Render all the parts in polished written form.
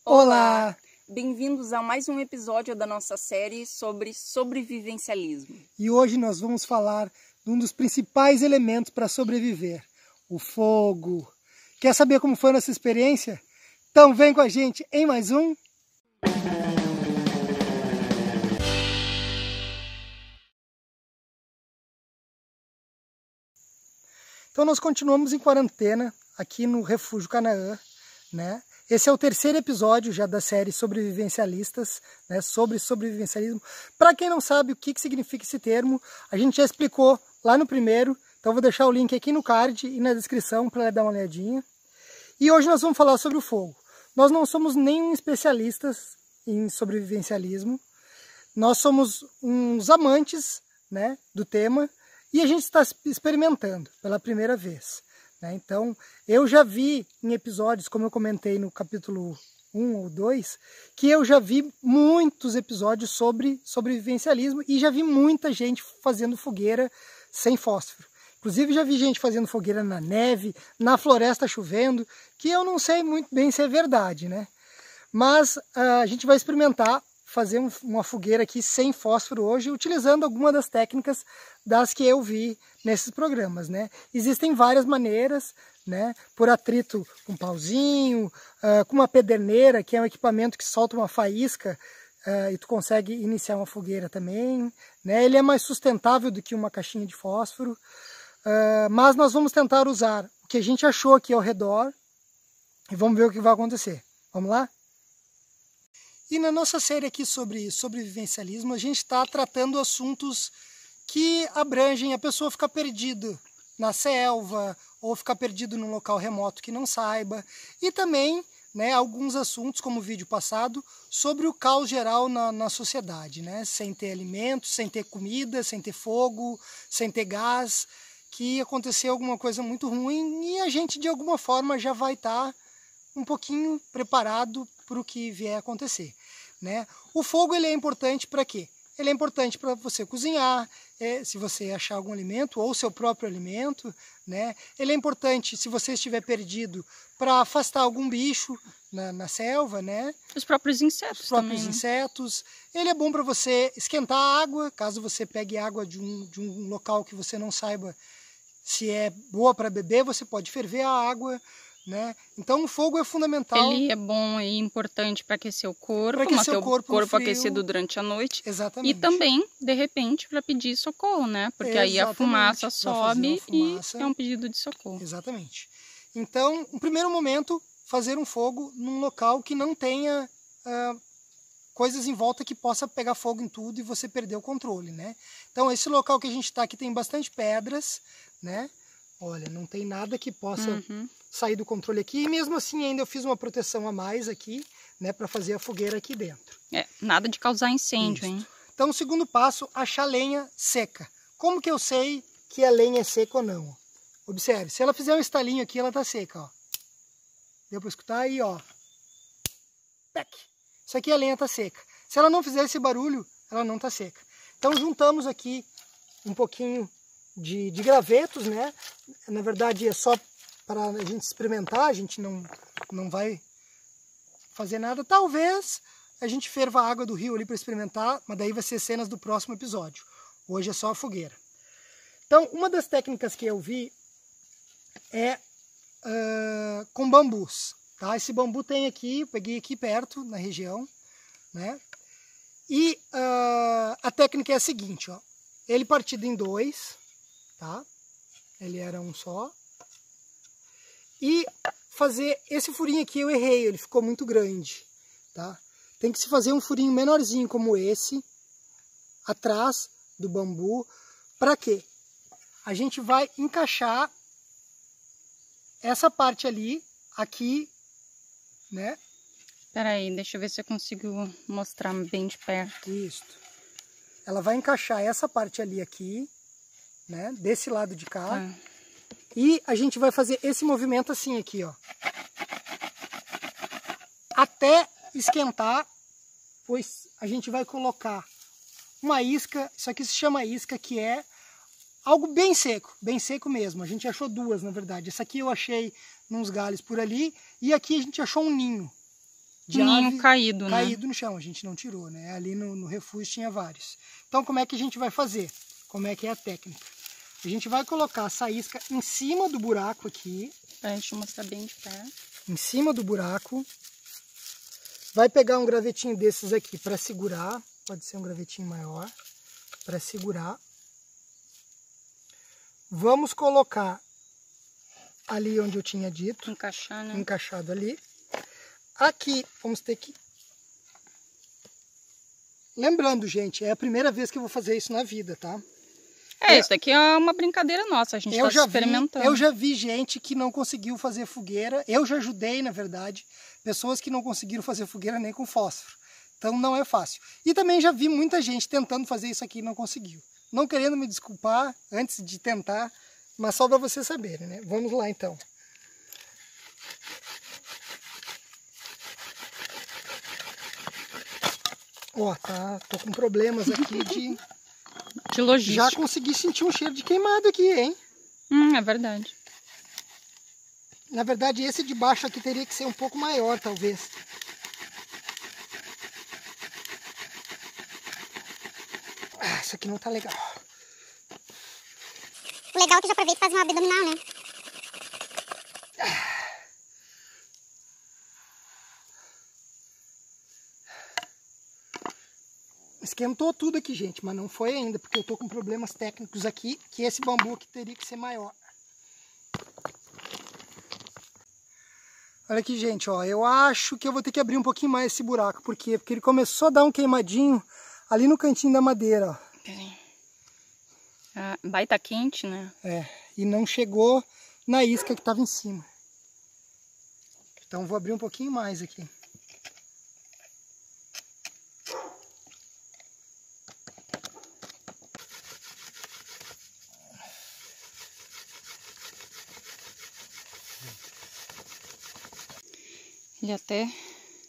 Olá! Bem-vindos a mais um episódio da nossa série sobre sobrevivencialismo. E hoje nós vamos falar de um dos principais elementos para sobreviver, o fogo. Quer saber como foi a nossa experiência? Então vem com a gente em mais um... Então nós continuamos em quarentena aqui no Refúgio Canaã, né? Esse é o terceiro episódio já da série Sobrevivencialistas, né? Sobre sobrevivencialismo. Para quem não sabe o que significa esse termo, a gente já explicou lá no primeiro, então vou deixar o link aqui no card e na descrição para dar uma olhadinha. E hoje nós vamos falar sobre o fogo. Nós não somos nenhum especialistas em sobrevivencialismo, nós somos uns amantes, né, do tema, e a gente está experimentando pela primeira vez, né? Então, eu já vi em episódios, como eu comentei no capítulo 1 ou 2, que eu já vi muitos episódios sobre sobrevivencialismo e já vi muita gente fazendo fogueira sem fósforo. Inclusive, já vi gente fazendo fogueira na neve, na floresta chovendo, que eu não sei muito bem se é verdade, né? Mas a gente vai experimentar fazer uma fogueira aqui sem fósforo hoje, utilizando alguma das técnicas das que eu vi nesses programas, né? Existem várias maneiras, né? Por atrito com pauzinho, com uma pederneira, que é um equipamento que solta uma faísca e tu consegue iniciar uma fogueira também, né? Ele é mais sustentável do que uma caixinha de fósforo, mas nós vamos tentar usar o que a gente achou aqui ao redor e vamos ver o que vai acontecer. Vamos lá? E na nossa série aqui sobre sobrevivencialismo, a gente está tratando assuntos que abrangem a pessoa ficar perdido na selva ou ficar perdido num local remoto que não saiba. E também, né, alguns assuntos, como o vídeo passado, sobre o caos geral na sociedade, né? Sem ter alimentos, sem ter comida, sem ter fogo, sem ter gás, que aconteceu alguma coisa muito ruim e a gente de alguma forma já vai estar um pouquinho preparado para o que vier a acontecer, né? O fogo ele é importante para quê? Ele é importante para você cozinhar, se você achar algum alimento ou seu próprio alimento, né? Ele é importante se você estiver perdido para afastar algum bicho na selva, né? Os próprios insetos. Os próprios também, né? insetos. Ele é bom para você esquentar a água, caso você pegue água de um local que você não saiba se é boa para beber, você pode ferver a água, né? Então o fogo é fundamental. Ele é bom e importante para aquecer o corpo, para aquecer o corpo aquecido durante a noite. Exatamente. E também, de repente, para pedir socorro, né? Porque aí a fumaça sobe e é um pedido de socorro. Exatamente. Então, no primeiro momento, fazer um fogo num local que não tenha coisas em volta que possa pegar fogo em tudo e você perder o controle, né? Então, esse local que a gente está aqui tem bastante pedras, né? Olha, não tem nada que possa sair do controle aqui. E mesmo assim ainda eu fiz uma proteção a mais aqui, né, para fazer a fogueira aqui dentro. Nada de causar incêndio, Isso. hein? Então o segundo passo, achar lenha seca. Como que eu sei que a lenha é seca ou não? Observe, se ela fizer um estalinho aqui, ela tá seca, ó. Deu para escutar aí, ó. Pec. Isso aqui a lenha tá seca. Se ela não fizer esse barulho, ela não tá seca. Então juntamos aqui um pouquinho de gravetos, né? Na verdade é só para a gente experimentar, a gente não vai fazer nada. Talvez a gente ferva a água do rio ali para experimentar, mas daí vai ser cenas do próximo episódio. Hoje é só a fogueira. Então, uma das técnicas que eu vi é com bambus. Tá? Esse bambu tem aqui, eu peguei aqui perto, na região, né? E a técnica é a seguinte, ó. Ele partido em dois, tá? Ele era um só. E fazer esse furinho aqui eu errei, ele ficou muito grande, tá? Tem que se fazer um furinho menorzinho como esse, atrás do bambu. Para quê? A gente vai encaixar essa parte ali, aqui, né? Espera aí, deixa eu ver se eu consigo mostrar bem de perto. Isso. Ela vai encaixar essa parte ali aqui, né? Desse lado de cá. E a gente vai fazer esse movimento assim aqui, ó. Até esquentar, pois a gente vai colocar uma isca, isso aqui se chama isca, que é algo bem seco mesmo. A gente achou duas, na verdade. Essa aqui eu achei nos galhos por ali, e aqui a gente achou um ninho, de ninho ave caído, né? Caído no chão, a gente não tirou, né? Ali no refúgio tinha vários. Então como é que a gente vai fazer? Como é que é a técnica? A gente vai colocar essa isca em cima do buraco aqui. Pra gente mostrar bem de perto. Em cima do buraco. Vai pegar um gravetinho desses aqui para segurar. Pode ser um gravetinho maior. Para segurar. Vamos colocar ali onde eu tinha dito. Encaixar, né? Encaixado ali. Aqui, vamos ter que... Lembrando, gente, é a primeira vez que eu vou fazer isso na vida, tá? Isso aqui é uma brincadeira nossa, a gente está experimentando. Eu já vi gente que não conseguiu fazer fogueira, eu já ajudei, na verdade, pessoas que não conseguiram fazer fogueira nem com fósforo. Então não é fácil. E também já vi muita gente tentando fazer isso aqui e não conseguiu. Não querendo me desculpar antes de tentar, mas só para vocês saberem, né? Vamos lá então. Ó, tô com problemas aqui de logística. Já consegui sentir um cheiro de queimado aqui, hein? É verdade. Na verdade, esse de baixo aqui teria que ser um pouco maior, talvez. Isso aqui não tá legal. O legal é que já aproveita e faz uma abdominal, né? Esquentou tudo aqui, gente, mas não foi ainda, porque eu tô com problemas técnicos aqui, que esse bambu aqui teria que ser maior. Olha aqui, gente, ó, eu acho que eu vou ter que abrir um pouquinho mais esse buraco. Por quê? Porque ele começou a dar um queimadinho ali no cantinho da madeira, ó. Vai tá quente, né? E não chegou na isca que tava em cima. Então vou abrir um pouquinho mais aqui.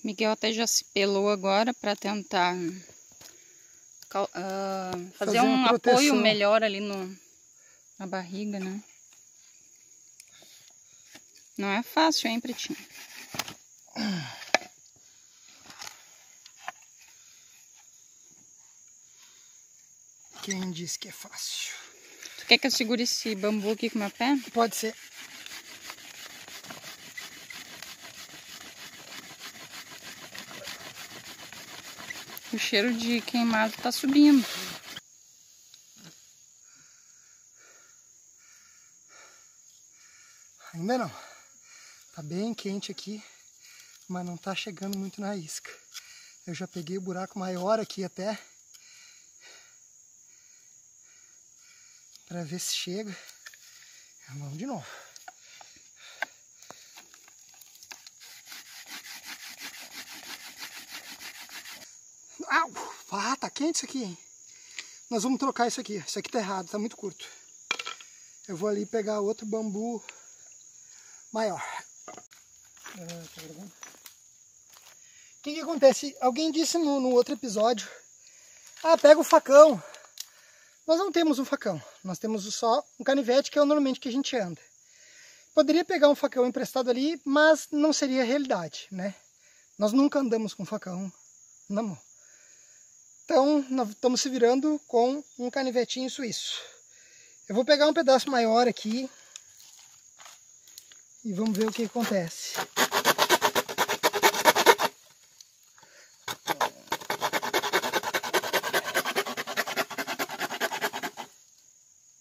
Miguel até já se pelou agora para tentar fazer um apoio melhor ali na barriga, né? Não é fácil, hein, Pretinho? Quem disse que é fácil? Tu quer que eu segure esse bambu aqui com o meu pé? Pode ser. O cheiro de queimado tá subindo. Ainda não. Tá bem quente aqui, mas não tá chegando muito na isca. Eu já peguei o buraco maior aqui até, para ver se chega. Vamos de novo. Tá quente isso aqui, hein? Nós vamos trocar isso aqui. Isso aqui tá errado, tá muito curto. Eu vou ali pegar outro bambu maior. O que acontece? Alguém disse no outro episódio: pega o facão. Nós não temos um facão. Nós temos só um canivete, que é normalmente que a gente anda. Poderia pegar um facão emprestado ali, mas não seria a realidade, né? Nós nunca andamos com facão na mão. Então, nós estamos se virando com um canivetinho suíço. Eu vou pegar um pedaço maior aqui e vamos ver o que acontece.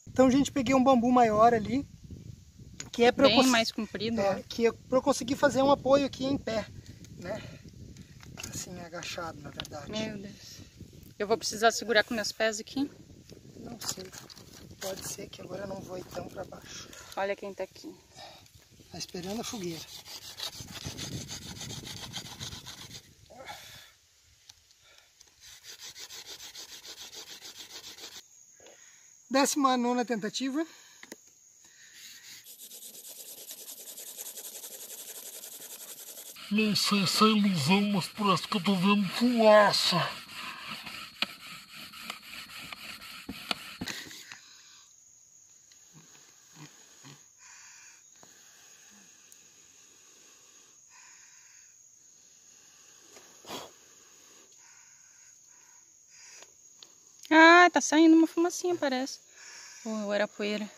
Então, gente, peguei um bambu maior ali, que é para bem mais comprido, que é para eu conseguir fazer um apoio aqui em pé, né? Assim, agachado, na verdade. Meu Deus. Eu vou precisar segurar com meus pés aqui? Não sei. Pode ser que agora eu não vou ir tão para baixo. Olha quem tá aqui. Tá esperando a fogueira. Décima nona tentativa. Não sei se é ilusão, mas parece que eu tô vendo fumaça. tá saindo uma fumacinha, parece. Ou era poeira.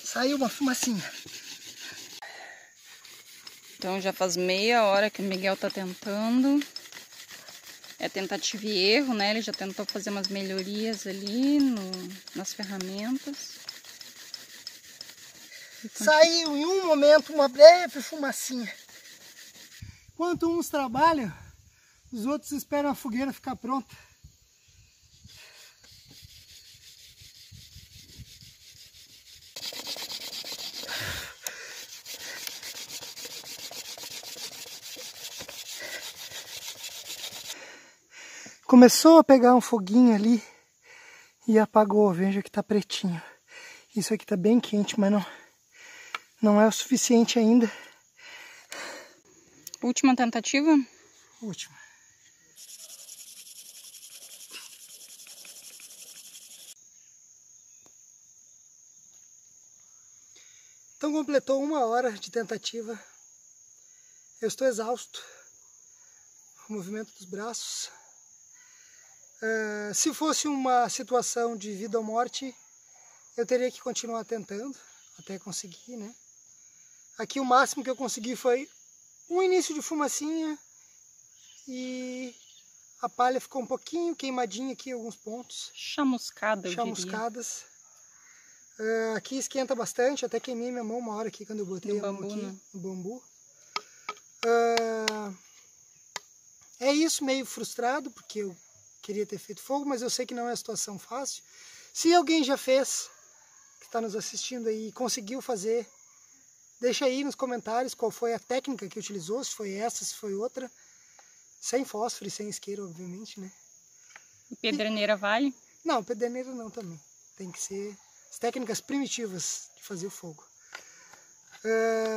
Saiu uma fumacinha. Então já faz meia hora que o Miguel tá tentando. É tentativa e erro, né? Ele já tentou fazer umas melhorias ali nas ferramentas. Saiu em um momento uma breve fumacinha. Enquanto uns trabalham, os outros esperam a fogueira ficar pronta. Começou a pegar um foguinho ali e apagou. Veja que tá pretinho. Isso aqui tá bem quente, mas não é o suficiente ainda. Última tentativa? Última. Então completou 1 hora de tentativa. Eu estou exausto. O movimento dos braços. Se fosse uma situação de vida ou morte, eu teria que continuar tentando até conseguir, né? Aqui o máximo que eu consegui foi um início de fumacinha e a palha ficou um pouquinho queimadinha aqui em alguns pontos. Chamuscada, eu Chamuscadas. Aqui esquenta bastante, até queimei minha mão uma hora aqui quando eu botei a mão aqui no bambu. É isso, meio frustrado, porque eu queria ter feito fogo, mas eu sei que não é uma situação fácil. Se alguém já fez, que está nos assistindo aí, e conseguiu fazer, deixa aí nos comentários qual foi a técnica que utilizou, se foi essa, se foi outra. Sem fósforo e sem isqueiro, obviamente, né? E pederneira vale? Não, pederneira não também. Tem que ser as técnicas primitivas de fazer o fogo.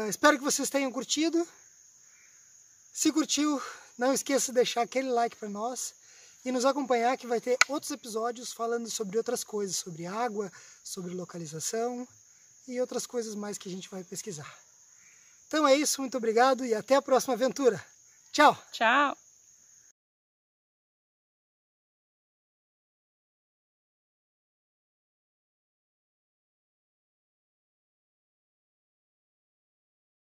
Espero que vocês tenham curtido. Se curtiu, não esqueça de deixar aquele like para nós e nos acompanhar, que vai ter outros episódios falando sobre outras coisas, sobre água, sobre localização e outras coisas mais que a gente vai pesquisar. Então é isso, muito obrigado e até a próxima aventura. Tchau! Tchau!